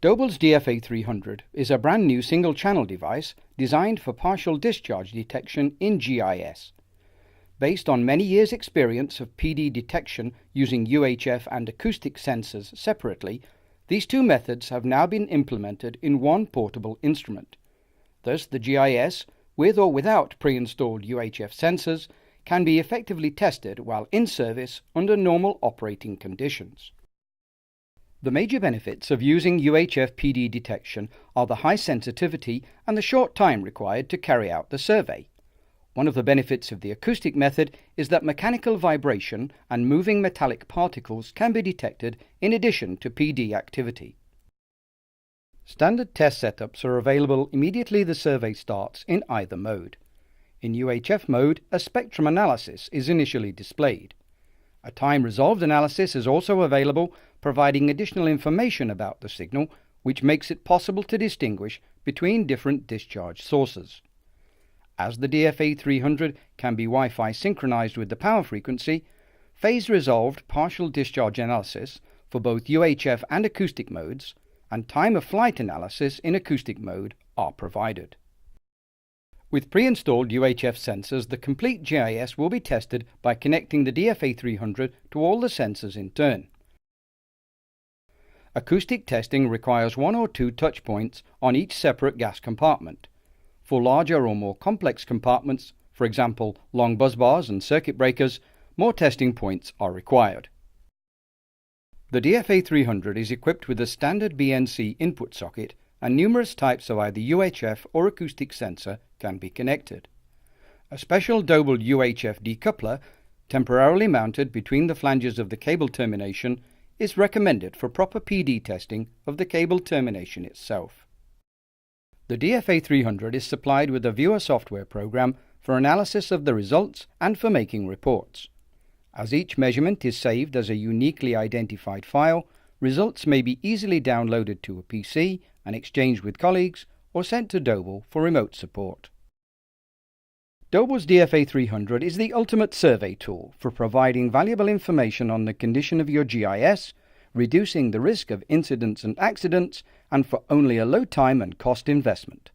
Doble's DFA300 is a brand new single-channel device designed for partial discharge detection in GIS. Based on many years' experience of PD detection using UHF and acoustic sensors separately, these two methods have now been implemented in one portable instrument. Thus, the GIS, with or without pre-installed UHF sensors, can be effectively tested while in service under normal operating conditions. The major benefits of using UHF PD detection are the high sensitivity and the short time required to carry out the survey. One of the benefits of the acoustic method is that mechanical vibration and moving metallic particles can be detected in addition to PD activity. Standard test setups are available immediately the survey starts in either mode. In UHF mode, a spectrum analysis is initially displayed. A time-resolved analysis is also available, providing additional information about the signal, which makes it possible to distinguish between different discharge sources. As the DFA300 can be Wi-Fi synchronized with the power frequency, phase-resolved partial discharge analysis for both UHF and acoustic modes and time-of-flight analysis in acoustic mode are provided. With pre-installed UHF sensors, the complete GIS will be tested by connecting the DFA300 to all the sensors in turn. Acoustic testing requires one or two touch points on each separate gas compartment. For larger or more complex compartments, for example long busbars and circuit breakers, more testing points are required. The DFA300 is equipped with a standard BNC input socket, and numerous types of either UHF or acoustic sensor can be connected. A special Doble UHF decoupler, temporarily mounted between the flanges of the cable termination, is recommended for proper PD testing of the cable termination itself. The DFA300 is supplied with a viewer software program for analysis of the results and for making reports. As each measurement is saved as a uniquely identified file, results may be easily downloaded to a PC and exchanged with colleagues or sent to Doble for remote support. Doble's DFA300 is the ultimate survey tool for providing valuable information on the condition of your GIS, reducing the risk of incidents and accidents, and for only a low time and cost investment.